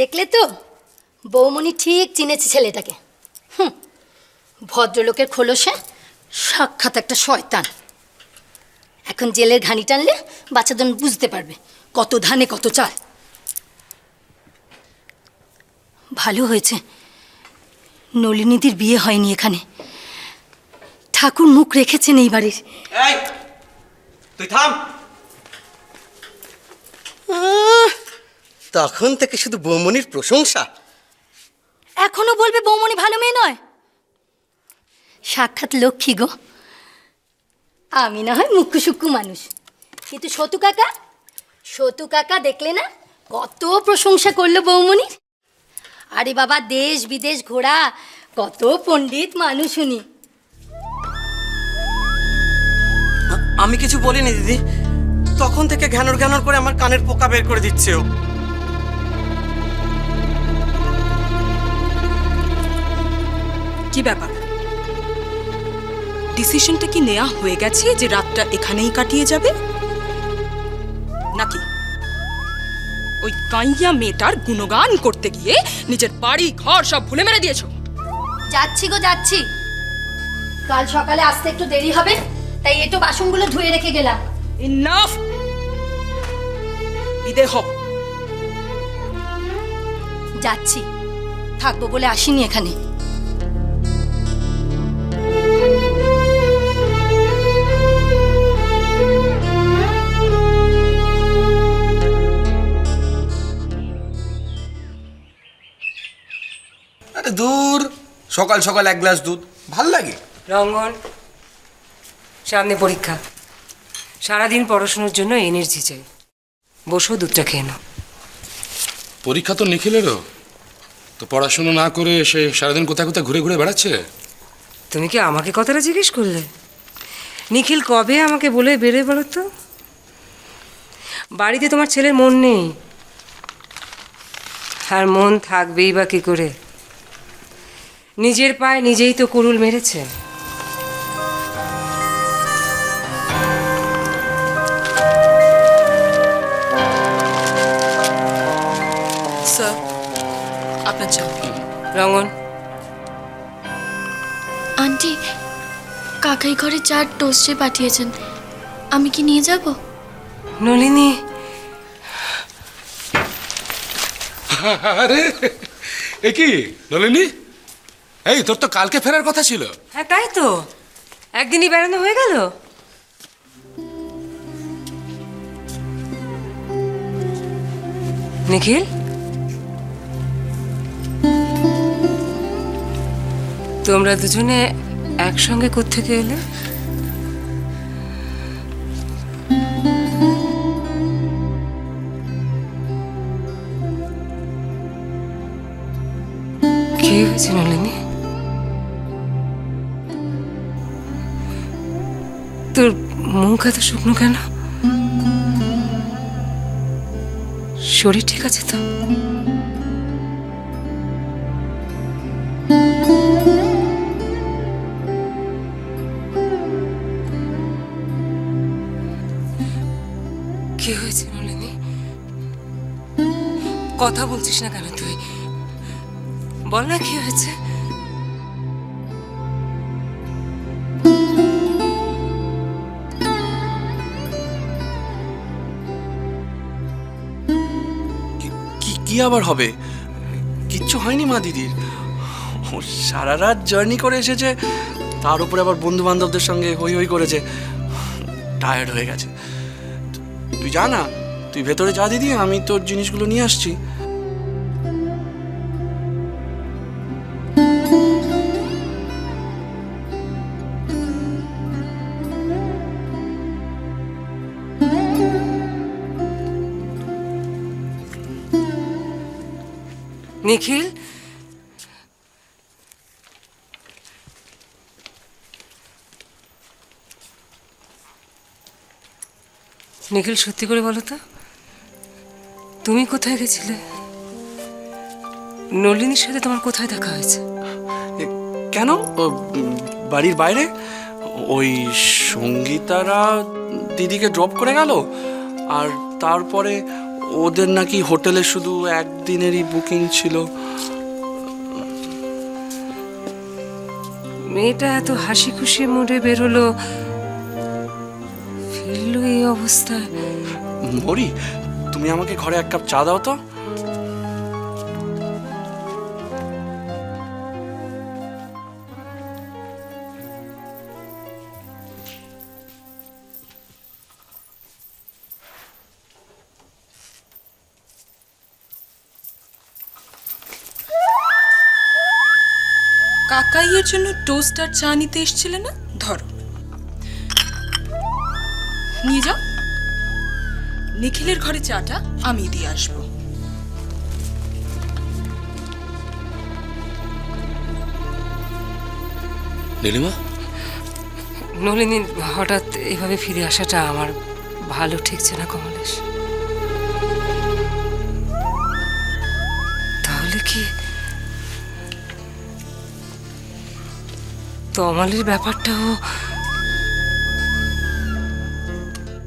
দেখলে তো, বৌমনি ঠিক চিনেছে ছেলেটাকে। ভদ্রলোকের খোলসে সাক্ষাৎ একটা শয়তান। এখন জেলের ঘানি টানলে বাচ্চাদের বুঝতে পারবে কত ধানে কত চাল। ভালো হয়েছে নলিনীদির বিয়ে হয়নি এখানে। ঠাকুর মুখ রেখেছেন এই বাড়ির। এই তুই থাম। তখন থেকে শুধু বৌমনির প্রশংসা। এখনো বলবে বৌমনি ভালো মেয়ে নয়? সাক্ষাৎ লক্ষ্মী গো। আমি না হয় মুখ্য সূক্ষ্ম মানুষ, কিন্তু সতু কাকা দেখলে না কত প্রশংসা করলো বৌমনির। আরে বাবা, দেশ বিদেশ ঘোরা কত পণ্ডিত মানুষ উনি। আমি কিছু বলিনি দিদি, তখন থেকে ঘ্যানর ঘ্যানর করে আমার কানের পোকা বের করে দিচ্ছে ও। কি ব্যাপার, ডিসিশনটা কি নেওয়া হয়ে গেছে যে রাতটা এখানেই কাটিয়ে যাবে, নাকি ওই কাইয়া মেয়েটার গুণগান করতে গিয়ে নিজের বাড়ি ঘর সব ভুলে মেরে দিয়েছো? যাচ্ছি গো যাচ্ছি, কাল সকালে আসতে একটু দেরি হবে, তাই এটো বাসনগুলো ধুয়ে রেখে গেলাম। ইনাফ, বিদে হও। যাচ্ছি, থাকবো বলে আসিনি এখানে। আরে দূর, সকাল সকাল এক গ্লাস দুধ ভাল লাগে? রঙ্গন, সামনে পরীক্ষা, সারাদিন পড়াশোনার জন্য এনার্জি চাই। বসো, দুধটা খেয়ে নাও। পরীক্ষা তো নিখিলেরও, তো পড়াশুনো না করে সে সারাদিন কোথায় কোথায় ঘুরে ঘুরে বেড়াচ্ছে। তুমি কি আমাকে কথাটা জিজ্ঞেস করলে? নিখিল কবে আমাকে বলে বেড়ে বলো তো? বাড়িতে তোমার ছেলের মন নেই, আর মন থাকবেই বা কি করে? নিজের পায়ে নিজেই তো কুড়ুল মেরেছে। স্যার, আপনার চা। রঙ্গন, আন্টি, কাকাই ঘরে চার টোস্টে পাঠিয়েছেন, আমি কি নিয়ে যাব? নলিনী, আরে এ কি নলিনী, এই তোর তো কালকে ফেরার কথা ছিল। হ্যাঁ তাই তো, একদিনই বেড়ানো হয়ে গেল। নিখিল, তোমরা দুজনে একসঙ্গে কোত্থেকে এলে? কি হয়েছে নলিনী? তোর মুখ এত শুকনো কেন? শরীর ঠিক আছে তো? কি হয়েছে নলিনী? কথা বলছিস না কেন তুই? বল না কি হয়েছে? কি আবার হবে? কিচ্ছু হয়নি মা দিদির। ও সারা রাত জার্নি করে এসেছে, তার উপরে আবার বন্ধু বান্ধবদের সঙ্গে হই হই করেছে, টায়ার্ড হয়ে গেছে। তুই যা না, তুই ভেতরে যা দিদি, আমি তোর জিনিসগুলো নিয়ে আসছি। নিখিল, নিখিল সত্যি করে বলো তো, তুমি কোথায় গেছিলে? নলিনীর সাথে তোমার কোথায় দেখা হয়েছে? কেন? বাড়ির বাইরে ওই সঙ্গীতারা দিদিকে ড্রপ করে গেল, আর তারপরে ওদের নাকি হোটেলে শুধু একদিনেরই বুকিং ছিল। মেয়েটা এত হাসি খুশি মুডে বেরোলো, ফিরলো এই অবস্থায়। মরি, তুমি আমাকে ঘরে এক কাপ চা দাও তো। কাকাইয়ের জন্য টোস্ট আর চা নিতে এসছিলে না? ধরো, নিয়ে যাও। নিখিলের ঘরে চাটা আমি দিয়ে আসবো। নীলিমা, নলিনী হঠাৎ এভাবে ফিরে আসাটা আমার ভালো ঠেকছে না কমলেশ। তাহলে কি তমালের ব্যাপারটাও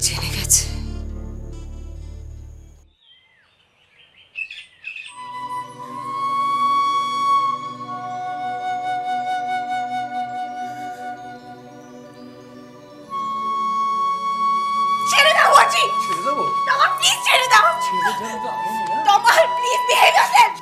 জেনে গেছে? ছেড়ে দাও অজি, ছেড়ে দেবো? তমাল প্লিজ ছেড়ে দাও, তমাল প্লিজ বিহেভ ইয়োরসেলফ।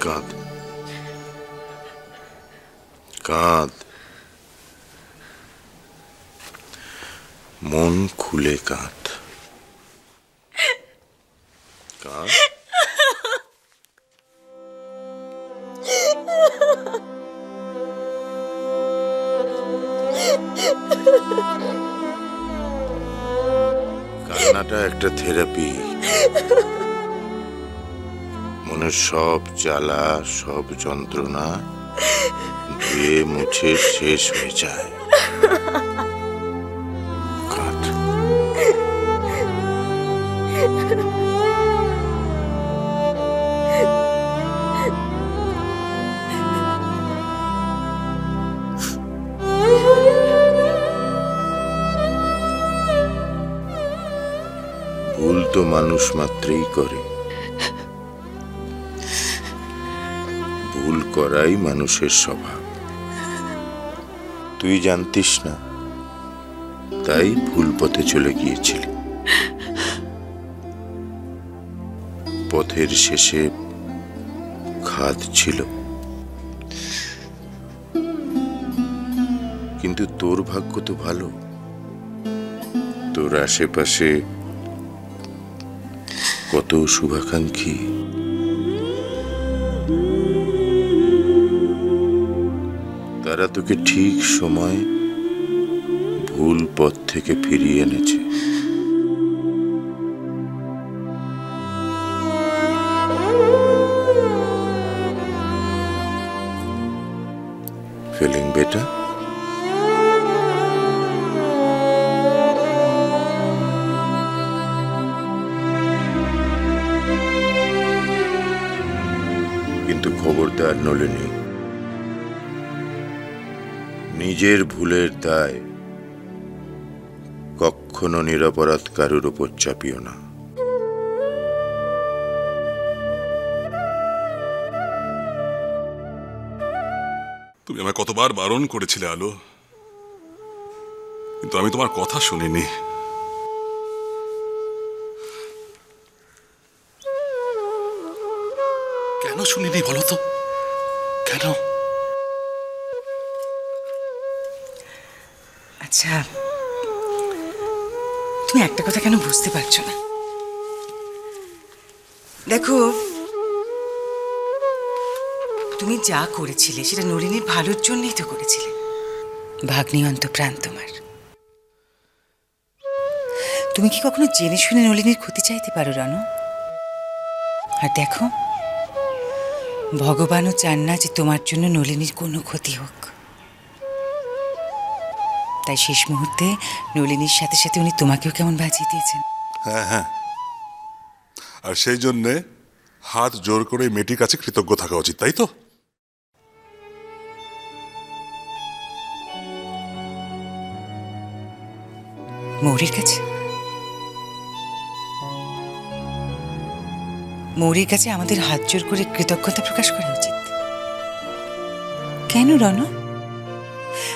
কাঁদ, কাঁদ, মন খুলে কাঁদ, কাঁদ। কান্নাটা একটা থেরাপি। মনের সব জ্বালা, সব যন্ত্রণা ধুয়ে মুছে শেষ হয়ে যায়। কাঁদ। ভুল তো মানুষ মাত্রই করে, ভুল করাই মানুষের স্বভাব। তুই জানতিস না, তাই ভুল পথে চলে গিয়েছিলি। পথের শেষে খাদ ছিল, কিন্তু তোর ভাগ্য তো ভালো, তোর আশেপাশে কত শুভাকাঙ্ক্ষী। তারা তোকে ঠিক সময় ভুল পথ থেকে ফিরিয়ে এনেছে। Feeling better? কিন্তু খবরদার নলিনী, নিজের ভুলের দায় কখনো নিরপরাধ কারুর উপর চাপিও না। তুমি আমায় কতবার বারণ করেছিলে আলো, কিন্তু আমি তোমার কথা শুনিনি। কেন শুনিনি বলো তো? কেন? আচ্ছা, তুমি একটা কথা কেন বুঝতে পারছো না? দেখো, তুমি যা করেছিলে সেটা নলিনীর ভালোর জন্যই তো করেছিলে। ভাগ্নি অন্তপ্রাণ তোমার। তুমি কি কখনো জেনে শুনে নলিনীর ক্ষতি চাইতে পারো রানু? আর দেখো, ভগবানও চান না যে তোমার জন্য নলিনীর কোনো ক্ষতি হোক। তাই শেষ মুহূর্তে নলিনীর সাথে সাথে উনি তোমাকেও কেমন বাঁচিয়ে দিয়েছেন। হ্যাঁ হ্যাঁ, আর সেই জন্যে হাত জোর করে মেয়েটির কাছে কৃতজ্ঞ থাকা উচিত, তাই তো? মৌরির কাছে? মৌরির কাছে আমাদের হাত জোর করে কৃতজ্ঞতা প্রকাশ করা উচিত। কেন রণ?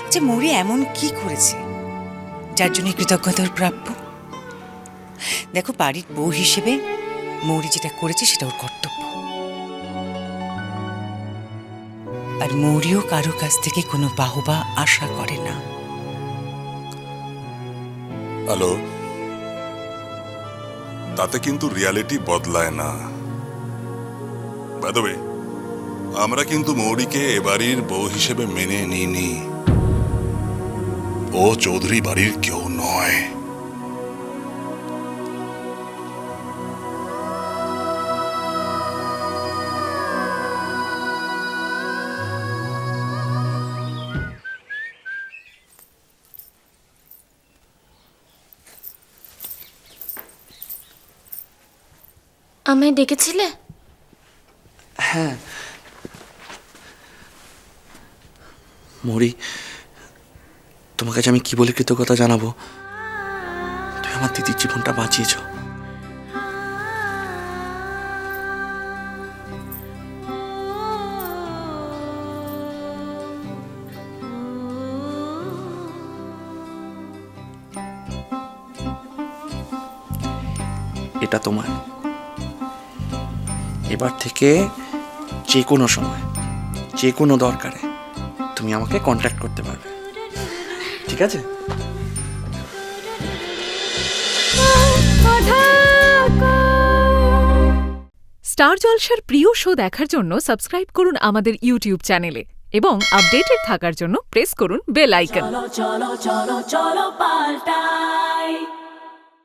আচ্ছা, মৌরি এমন কি করেছে যার জন্য কৃতজ্ঞতার প্রাপ্য? দেখো, বাড়ির বউ হিসেবে মৌরি যেটা করেছে সেটা ওর কর্তব্য। আর মৌরিও কারো কাছ থেকে কোনো বাহবা আশা করে না। হ্যালো, তাতে কিন্তু রিয়ালিটি বদলায় না। বাই দ্য ওয়ে, আমরা কিন্তু মৌরিকে এ বাড়ির বউ হিসেবে মেনে নিইনি। ও চৌধুরী বাড়ির কেউ নয়। আমায় ডেকেছিলে? হ্যাঁ মৌরি, তোমার কাছে আমি কি বলে কৃতজ্ঞতা জানাবো? তুমি আমার দিদির জীবনটা বাঁচিয়েছ। এটা তোমার। এবার থেকে যে কোনো সময়, যে কোনো দরকারে তুমি আমাকে কন্ট্যাক্ট করতে পারবে, ঠিক আছে? স্টার জলসার প্রিয় শো দেখার জন্য সাবস্ক্রাইব করুন আমাদের ইউটিউব চ্যানেলে এবং আপডেটেড থাকার জন্য প্রেস করুন বেল আইকন। চলো চলো চলো চলো পাল্টাই।